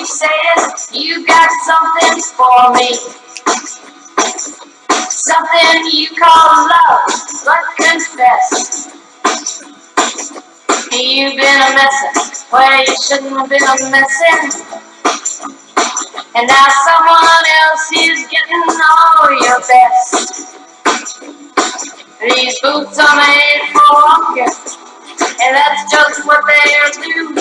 keep saying you got something for me. Something you call love, but confess. You've been a messin' where you shouldn't have been a messin'. And now someone else is getting all your best. These boots are made for walking, and that's just what they'll do.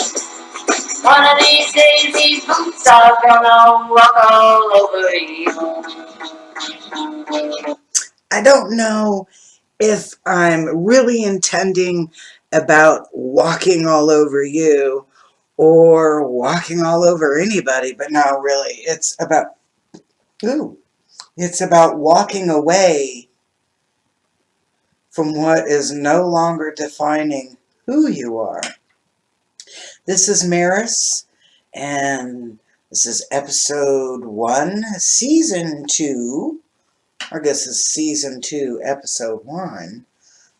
One of these days, these boots are gonna walk all over you. I don't know if I'm really intending about walking all over you or walking all over anybody, but no, really, it's about walking away from what is no longer defining who you are. This is Maris, and this is episode 1, season 2, I guess it's season 2, episode 1,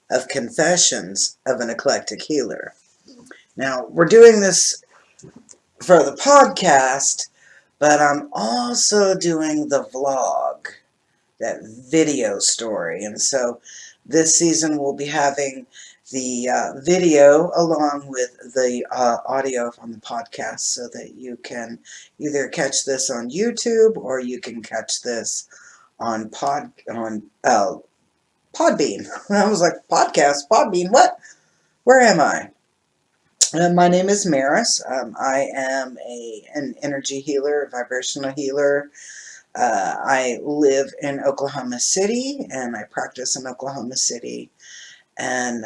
of Confessions of an Eclectic Healer. Now, we're doing this for the podcast, but I'm also doing the vlog, that video story. And so this season we'll be having the video along with the audio on the podcast so that you can either catch this on YouTube or you can catch this on Podbean. I was like, podcast, Podbean, what? Where am I? My name is Maris. I am an energy healer, a vibrational healer. I live in Oklahoma City, and I practice in Oklahoma City. And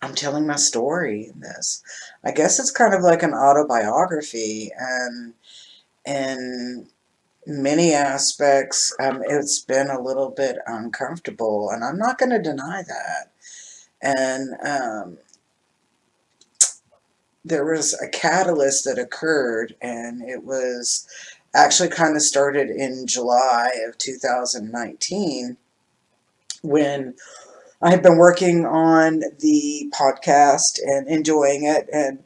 I'm telling my story in this. I guess it's kind of like an autobiography, and in many aspects, it's been a little bit uncomfortable, and I'm not going to deny that. And there was a catalyst that occurred, and it was actually kind of started in July of 2019 when I had been working on the podcast and enjoying it and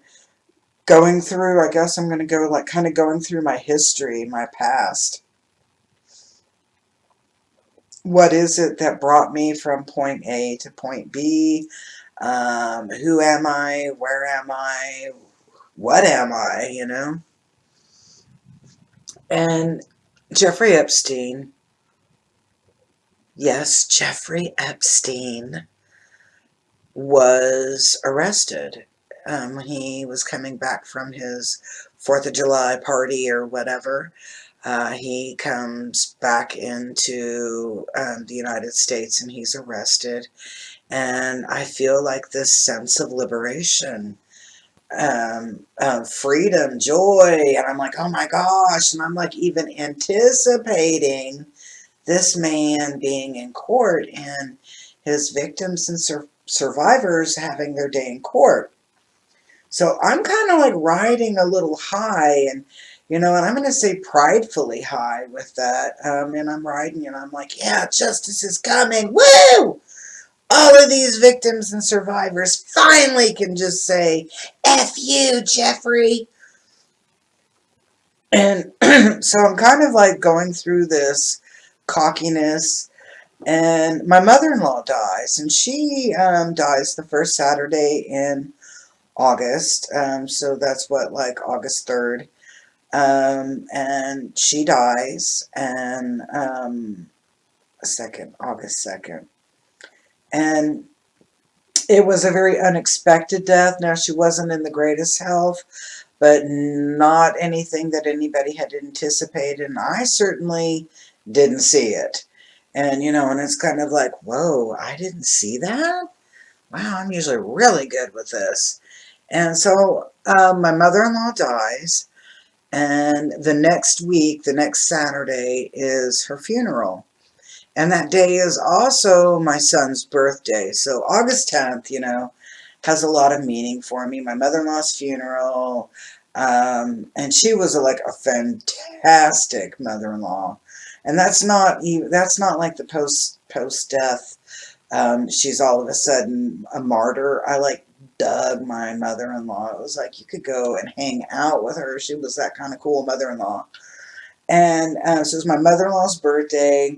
going through, I guess I'm going to go like kind of going through my history, my past. What is it that brought me from point A to point B? Who am I? Where am I? What am I? You know? And Jeffrey Epstein, yes, Jeffrey Epstein was arrested. He was coming back from his 4th of July party or whatever. He comes back into the United States and he's arrested. And I feel like this sense of liberation, freedom, joy, and I'm like, oh my gosh, and I'm like even anticipating this man being in court and his victims and survivors having their day in court. So I'm kind of like riding a little high, and and I'm going to say pridefully high with that. And I'm riding, and I'm like, yeah, justice is coming. Woo! All of these victims and survivors finally can just say, F you, Jeffrey. And so I'm kind of like going through this cockiness. And my mother-in-law dies, and she dies the first Saturday in August. So that's what, like August 3rd. And she dies, and August 2nd. And it was a very unexpected death. Now, she wasn't in the greatest health, but not anything that anybody had anticipated, and I certainly didn't see it. And, and it's kind of like, whoa, I didn't see that? Wow, I'm usually really good with this. And so my mother-in-law dies, and the next week, the next Saturday, is her funeral. And that day is also my son's birthday. So August 10th, has a lot of meaning for me. My mother-in-law's funeral, and she was like a fantastic mother-in-law. And that's not like the post-death. She's all of a sudden a martyr. I like dug my mother-in-law. It was like you could go and hang out with her. She was that kind of cool mother-in-law. And so it was my mother-in-law's birthday,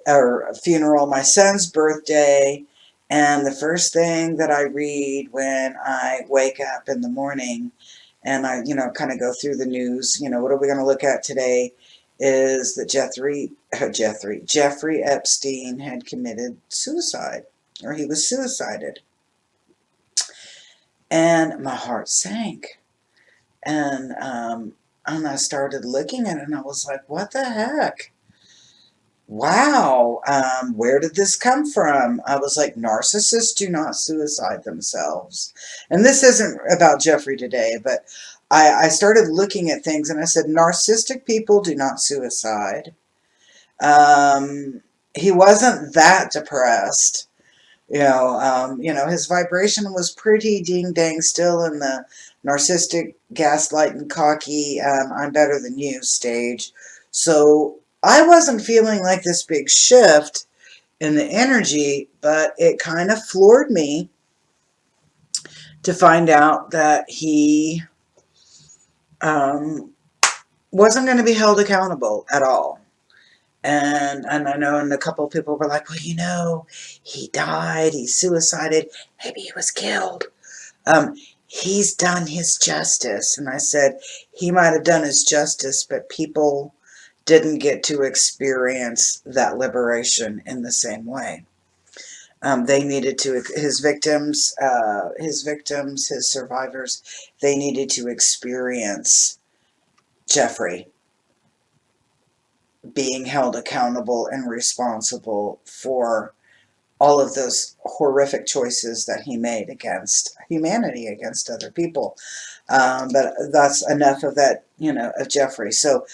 or funeral, my son's birthday, and the first thing that I read when I wake up in the morning and I, kind of go through the news, what are we going to look at today, is that Jeffrey Epstein had committed suicide, or he was suicided. And my heart sank. And I started looking at it, and I was like, what the heck? Wow, where did this come from? I was like, narcissists do not suicide themselves. And this isn't about Jeffrey today, but I started looking at things, and I said, narcissistic people do not suicide. He wasn't that depressed. His vibration was pretty ding-dang still in the narcissistic, gaslighting, cocky, I'm better than you stage. So I wasn't feeling like this big shift in the energy, but it kind of floored me to find out that he wasn't going to be held accountable at all. And I know, and a couple of people were like, well, he died, he suicided, maybe he was killed. He's done his justice. And I said, he might have done his justice, but people didn't get to experience that liberation in the same way. They needed to, his victims, his survivors, they needed to experience Jeffrey being held accountable and responsible for all of those horrific choices that he made against humanity, against other people. But that's enough of that, of Jeffrey. So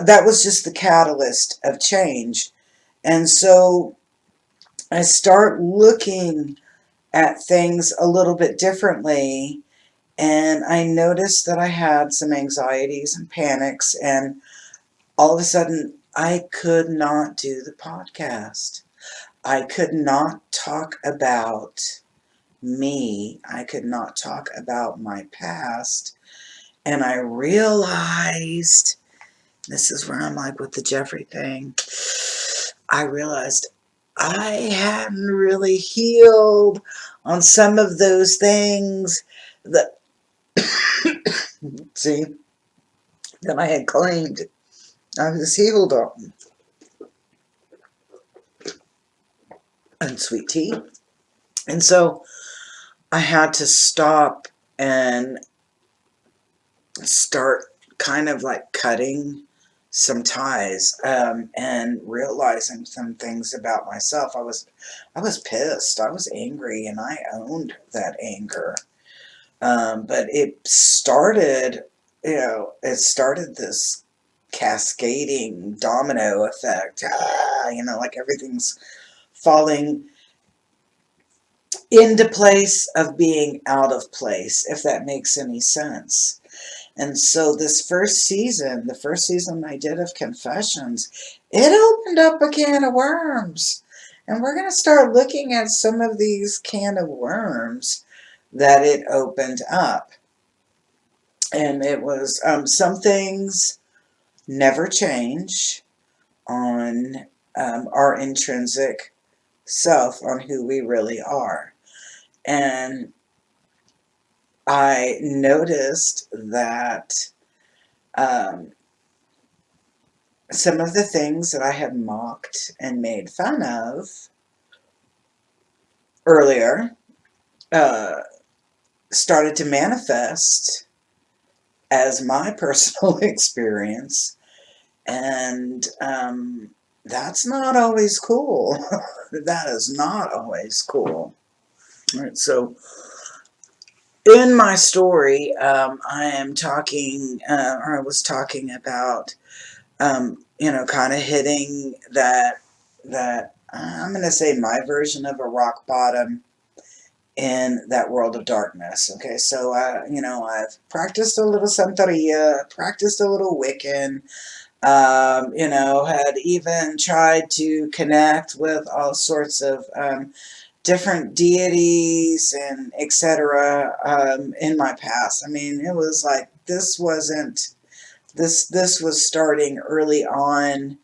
that was just the catalyst of change. And so I start looking at things a little bit differently, and I noticed that I had some anxieties and panics, and all of a sudden I could not do the podcast. I could not talk about me. I could not talk about my past. And I realized, this is where I'm like with the Jeffrey thing, I realized I hadn't really healed on some of those things that, see, that I had claimed I was healed on. And sweet tea. And so I had to stop and start kind of like cutting some ties, and realizing some things about myself. I was pissed. I was angry, and I owned that anger. But it started, this cascading domino effect. Like everything's falling into place of being out of place, if that makes any sense. And so this the first season I did of Confessions, it opened up a can of worms. And we're going to start looking at some of these can of worms that it opened up. And it was, some things never change on our intrinsic self, on who we really are. And I noticed that some of the things that I had mocked and made fun of earlier started to manifest as my personal experience. And that's not always cool. That is not always cool. All right, so in my story, I am talking, or I was talking about, kind of hitting that I'm going to say my version of a rock bottom in that world of darkness. Okay, so I've practiced a little Santeria, practiced a little Wiccan, had even tried to connect with all sorts of different deities and etc. In my past. I mean, it was like this wasn't this was starting early on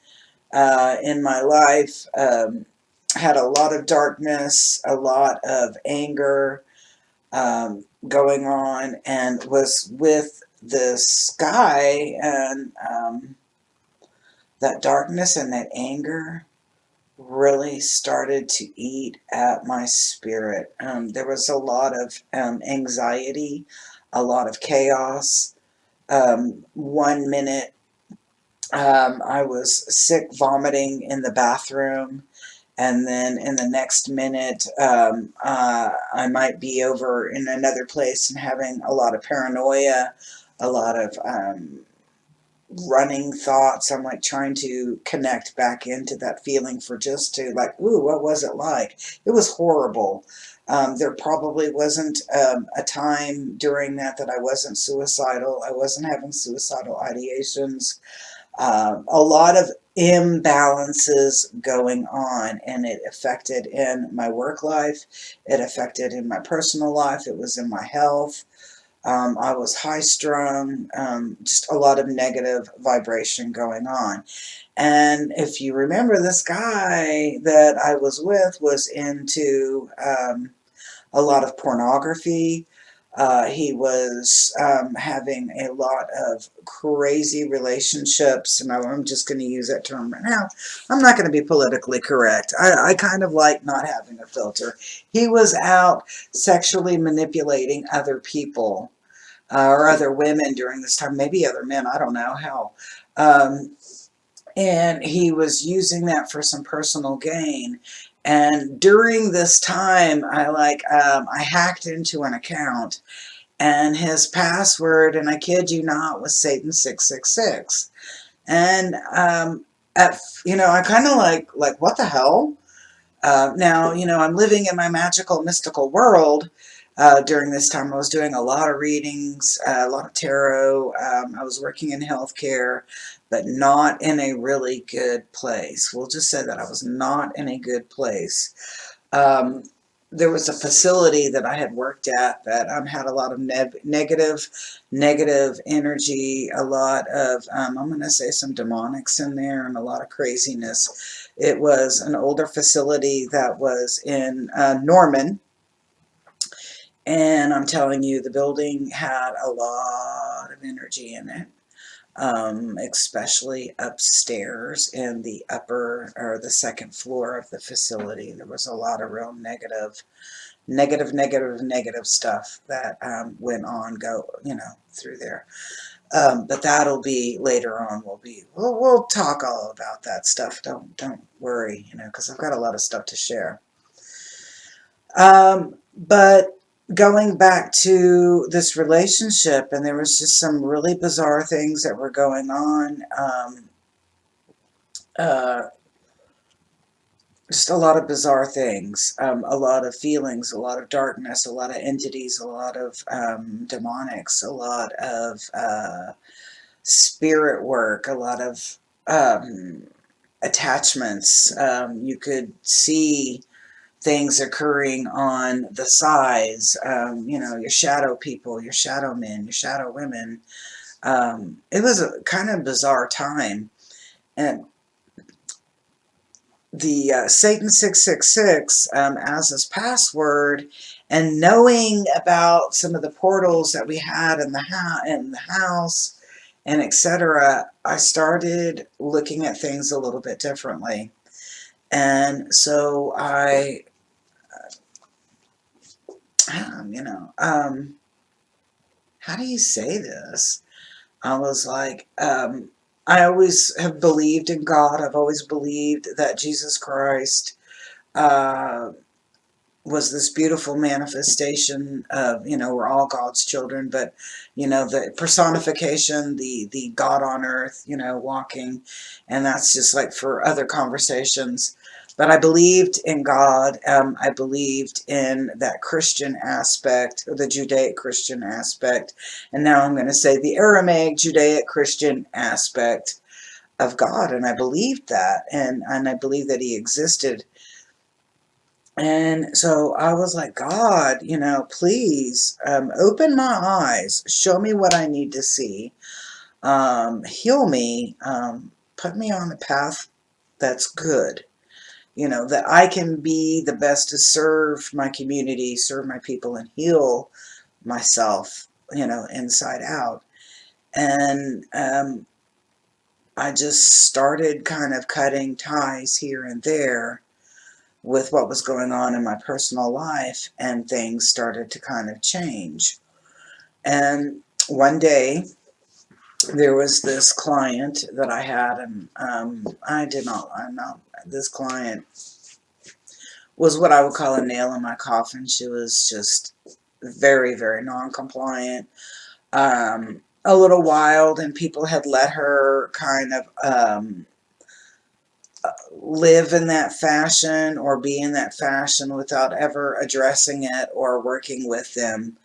in my life. Had a lot of darkness, a lot of anger going on, and was with this guy, and that darkness and that anger really started to eat at my spirit. There was a lot of anxiety, a lot of chaos. 1 minute I was sick, vomiting in the bathroom, and then in the next minute I might be over in another place and having a lot of paranoia, a lot of running thoughts. I'm like trying to connect back into that feeling for just to like, ooh, what was it like? It was horrible. There probably wasn't a time during that I wasn't suicidal. I wasn't having suicidal ideations. A lot of imbalances going on, and it affected in my work life. It affected in my personal life. It was in my health. I was high strung, just a lot of negative vibration going on. And if you remember, this guy that I was with was into a lot of pornography. He was having a lot of crazy relationships, and I'm just going to use that term right now. I'm not going to be politically correct. I kind of like not having a filter. He was out sexually manipulating other people or other women during this time, maybe other men, I don't know how. And he was using that for some personal gain. And during this time, I hacked into an account, and his password, and I kid you not, was Satan 666. And I kind of like what the hell? Now, I'm living in my magical, mystical world. During this time, I was doing a lot of readings, a lot of tarot. I was working in healthcare, but not in a really good place. We'll just say that I was not in a good place. Um, there was a facility that I had worked at that had a lot of negative energy, a lot of, I'm going to say some demonics in there, and a lot of craziness. It was an older facility that was in Norman, and I'm telling you, the building had a lot of energy in it. Especially upstairs in the upper or the second floor of the facility. There was a lot of real negative stuff that went on through there. But that'll be later on. We'll talk all about that stuff. Don't worry, because I've got a lot of stuff to share. But going back to this relationship, and there was just some really bizarre things that were going on. Uh, just a lot of bizarre things, a lot of feelings, a lot of darkness, a lot of entities, a lot of demonics, a lot of spirit work, a lot of attachments. You could see things occurring on the sides, your shadow people, your shadow men, your shadow women. It was a kind of bizarre time. And the Satan 666 as his password, and knowing about some of the portals that we had in the house and etc., I started looking at things a little bit differently. And so how do you say this? I was like, I always have believed in God. I've always believed that Jesus Christ uh, was this beautiful manifestation of, we're all God's children, but, the personification, the God on earth, walking, and that's just like for other conversations. But I believed in God. I believed in that Christian aspect, or the Judaic Christian aspect, and now I'm going to say the Aramaic Judaic Christian aspect of God, and I believed that, and I believed that He existed. And so I was like, God, please open my eyes, show me what I need to see, heal me, put me on a path that's good, that I can be the best to serve my community, serve my people, and heal myself, inside out. And I just started kind of cutting ties here and there with what was going on in my personal life, and things started to kind of change. And one day, there was this client that I had, and I'm not, this client was what I would call a nail in my coffin. She was just very, very non-compliant, a little wild, and people had let her kind of live in that fashion or be in that fashion without ever addressing it or working with them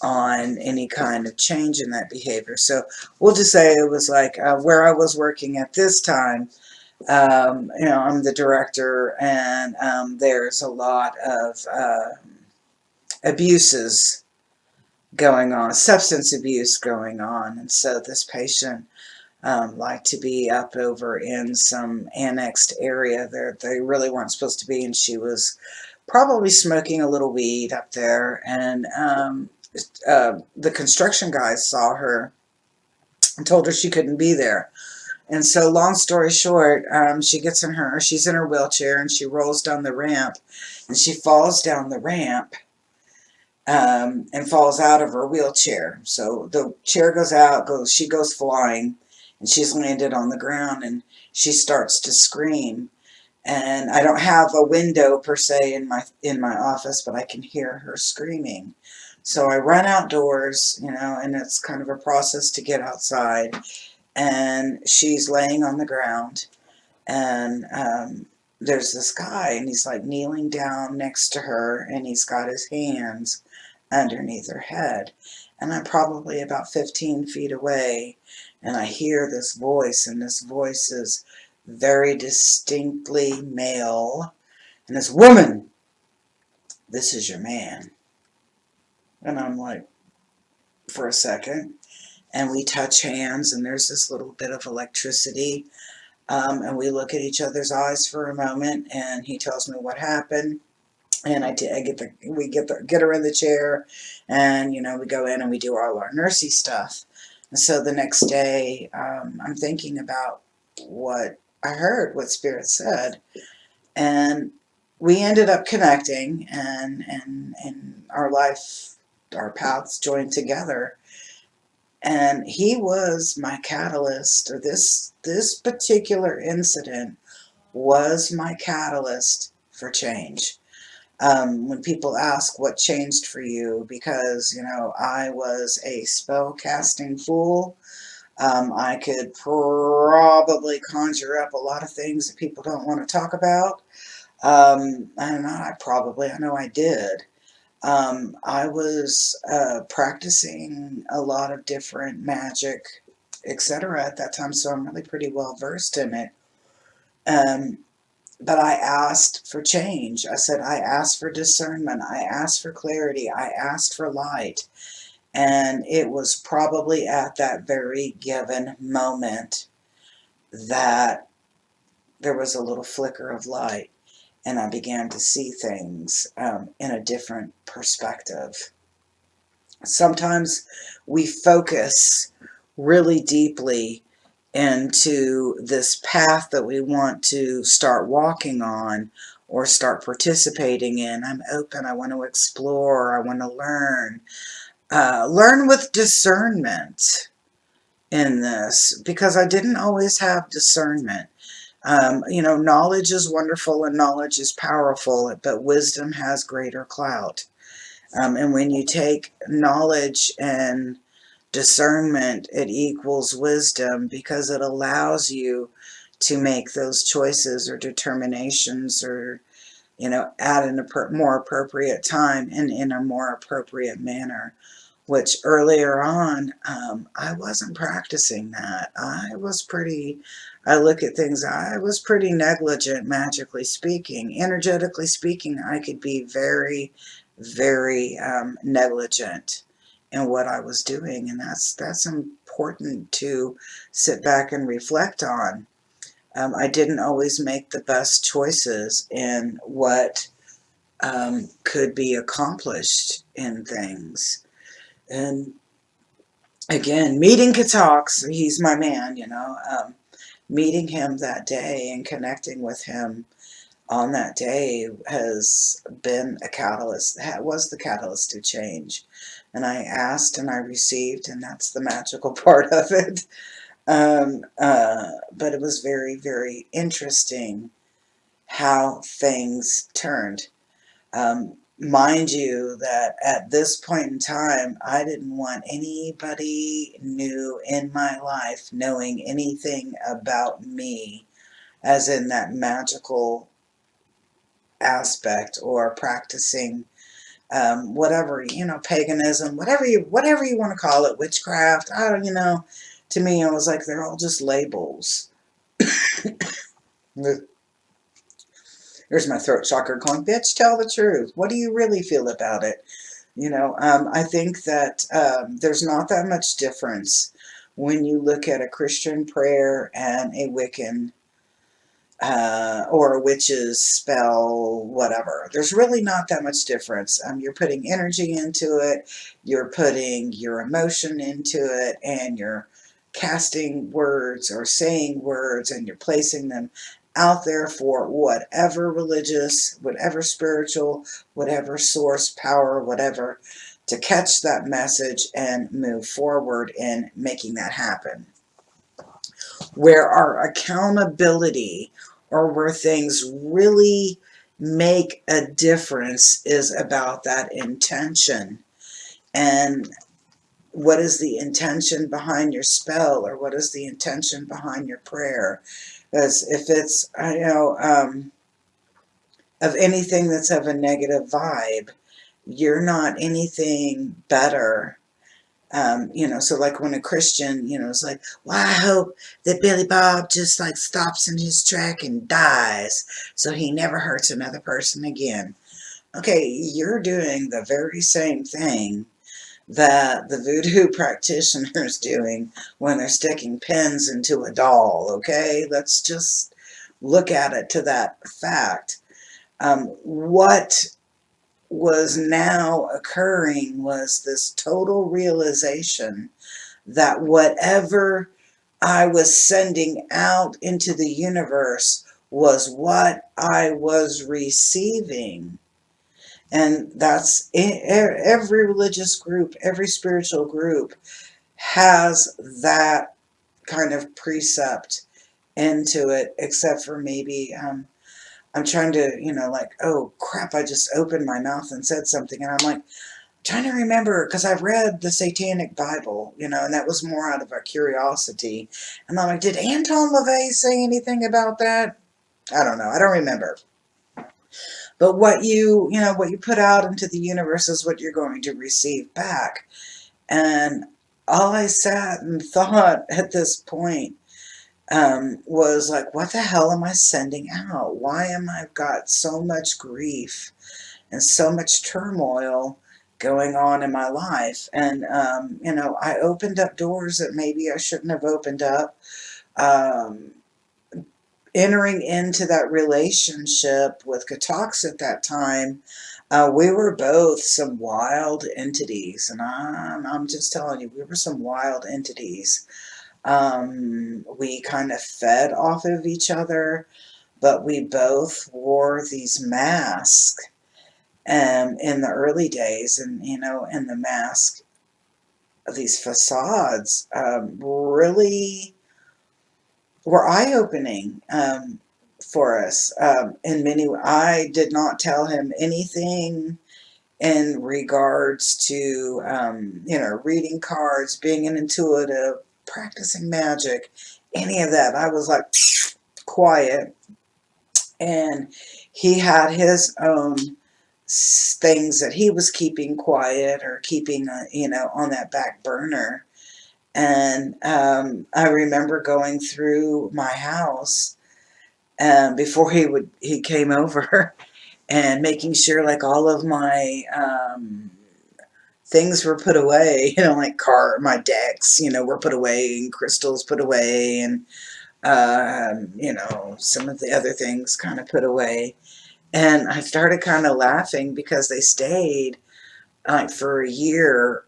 on any kind of change in that behavior. So we'll just say it was like where I was working at this time. I'm the director, and there's a lot of abuses going on, substance abuse going on. And so this patient liked to be up over in some annexed area there they really weren't supposed to be, and she was probably smoking a little weed up there. And the construction guys saw her and told her she couldn't be there. And so, long story short, she's in her wheelchair, and she rolls down the ramp, and she falls down the ramp, and falls out of her wheelchair. So the chair goes out, she goes flying, and she's landed on the ground, and she starts to scream. And I don't have a window per se in my office, but I can hear her screaming. So I run outdoors, and it's kind of a process to get outside. And she's laying on the ground, and there's this guy, and he's like kneeling down next to her, and he's got his hands underneath her head. And I'm probably about 15 feet away, and I hear this voice, and this voice is very distinctly male. And this woman, this is your man. And I'm like, for a second, and we touch hands, and there's this little bit of electricity. And we look at each other's eyes for a moment, and he tells me what happened. And we get her in the chair, and we go in and we do all our nursey stuff. And so the next day, I'm thinking about what I heard, what Spirit said, and we ended up connecting, and our paths joined together. And he was my catalyst, or this particular incident was my catalyst for change. When people ask what changed for you, because I was a spell casting fool. I could probably conjure up a lot of things that people don't want to talk about. I don't know. I know I did. I was practicing a lot of different magic, etc. at that time, so I'm really pretty well versed in it. Um, but I asked for change. I said, I asked for discernment. I asked for clarity. I asked for light. And it was probably at that very given moment that there was a little flicker of light, and I began to see things in a different perspective. Sometimes we focus really deeply into this path that we want to start walking on or start participating in. I'm open, I want to explore, I want to learn. Learn with discernment in this, because I didn't always have discernment. Knowledge is wonderful and knowledge is powerful, but wisdom has greater clout. And when you take knowledge and discernment, it equals wisdom, because it allows you to make those choices or determinations, or at a more appropriate time and in a more appropriate manner. which earlier on, I wasn't practicing that. I look at things, I was pretty negligent, magically speaking. Energetically speaking, I could be very, very negligent in what I was doing, and that's important to sit back and reflect on. I didn't always make the best choices in what could be accomplished in things. And again, meeting Katox, he's my man, meeting him that day and connecting with him on that day has been a catalyst, that was the catalyst to change. And I asked and I received, and that's the magical part of it. But it was very, very interesting how things turned. Mind you, that at this point in time, I didn't want anybody new in my life knowing anything about me, as in that magical aspect or practicing whatever, paganism, whatever you want to call it, witchcraft. I don't, to me, I was like, they're all just labels. There's my throat chakra going, bitch, tell the truth. What do you really feel about it? I think that there's not that much difference when you look at a Christian prayer and a Wiccan or a witch's spell, whatever. There's really not that much difference. You're putting energy into it, you're putting your emotion into it, and you're casting words or saying words, and you're placing them out there for whatever religious, whatever spiritual, whatever source, power, whatever, to catch that message and move forward in making that happen. Where our accountability, or where things really make a difference, is about that intention. And what is the intention behind your spell, or what is the intention behind your prayer? Because if it's, of anything that's of a negative vibe, you're not anything better. So like when a Christian, is like, well, I hope that Billy Bob just like stops in his track and dies so he never hurts another person again. Okay, you're doing the very same thing that the voodoo practitioner's doing when they're sticking pins into a doll, okay? Let's just look at it to that fact. What was now occurring was this total realization that whatever I was sending out into the universe was what I was receiving. And that's every religious group, every spiritual group has that kind of precept into it, except for maybe I'm trying to, like, oh crap, I just opened my mouth and said something, and I'm like, trying to remember, because I've read the Satanic Bible, and that was more out of a curiosity. And I'm like, did Anton LaVey say anything about that? I don't know. I don't remember. But what you put out into the universe is what you're going to receive back. And all I sat and thought at this point was like, what the hell am I sending out? Why am I got so much grief and so much turmoil going on in my life? And, I opened up doors that maybe I shouldn't have opened up. Entering into that relationship with Katox at that time, we were both some wild entities. And I'm just telling you, we were some wild entities. We kind of fed off of each other, but we both wore these masks in the early days, and in the mask, these facades really were eye-opening for us. In many, I did not tell him anything in regards to reading cards, being an intuitive, practicing magic, any of that. I was like quiet, and he had his own things that he was keeping quiet or keeping, on that back burner. And I remember going through my house before he came over and making sure like all of my things were put away, like my decks, were put away and crystals put away and, some of the other things kind of put away. And I started kind of laughing because they stayed like for a year,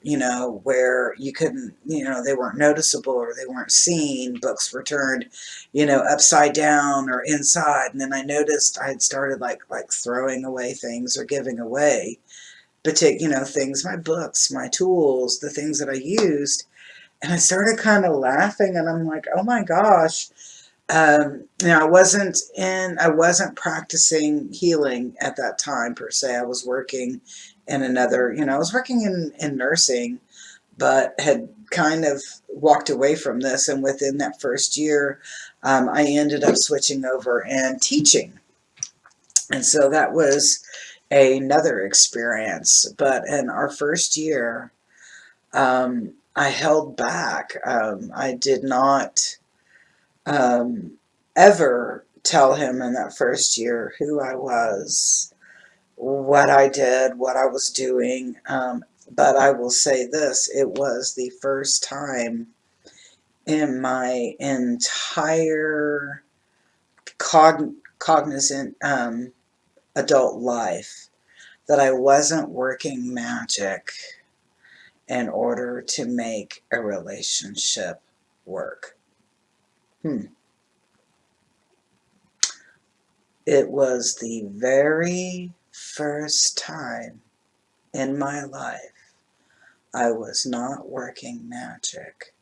where you couldn't, they weren't noticeable or they weren't seen. Books were turned, upside down or inside. And then I noticed I had started like throwing away things or giving away things, my books, my tools, the things that I used. And I started kind of laughing and I'm like, oh my gosh. I wasn't practicing healing at that time per se. I was working in another, I was working in nursing, but had kind of walked away from this. And within that first year, I ended up switching over and teaching. And so that was another experience. But in our first year, I held back. I did not ever tell him in that first year who I was, what I did, what I was doing. But I will say this, it was the first time in my entire cognizant adult life that I wasn't working magic in order to make a relationship work. It was the very first time in my life I was not working magic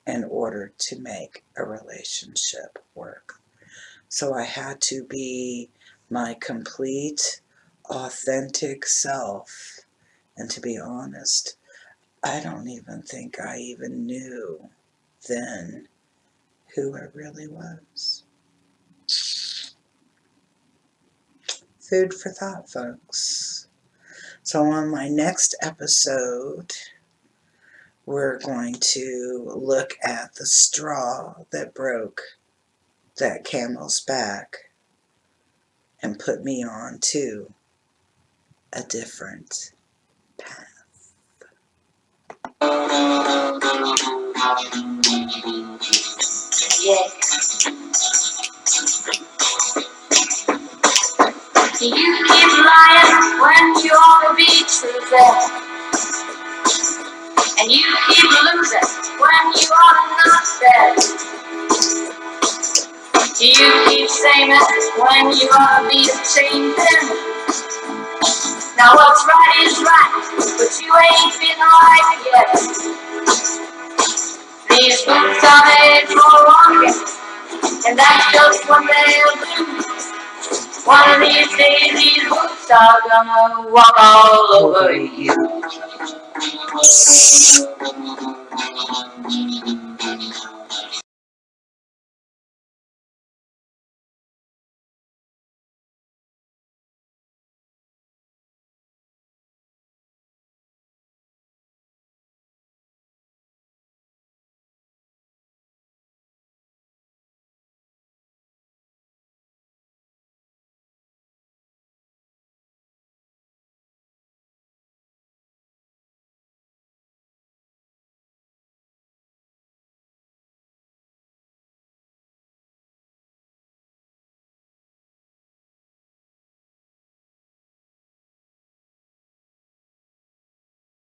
in order to make a relationship work. So I had to be my complete, authentic self. And to be honest, I don't even think I even knew then who I really was. Food for thought, folks. So on my next episode, we're going to look at the straw that broke that camel's back and put me on to a different path. Yeah. You keep lying when you ought to be truthing, and you keep losing when you ought to not bet. You keep saying it when you ought to be changing. Now what's right is right, but you ain't been right yet. These boots are made for walking, and that's just what they'll do. One of these days, these boots are gonna walk all over you.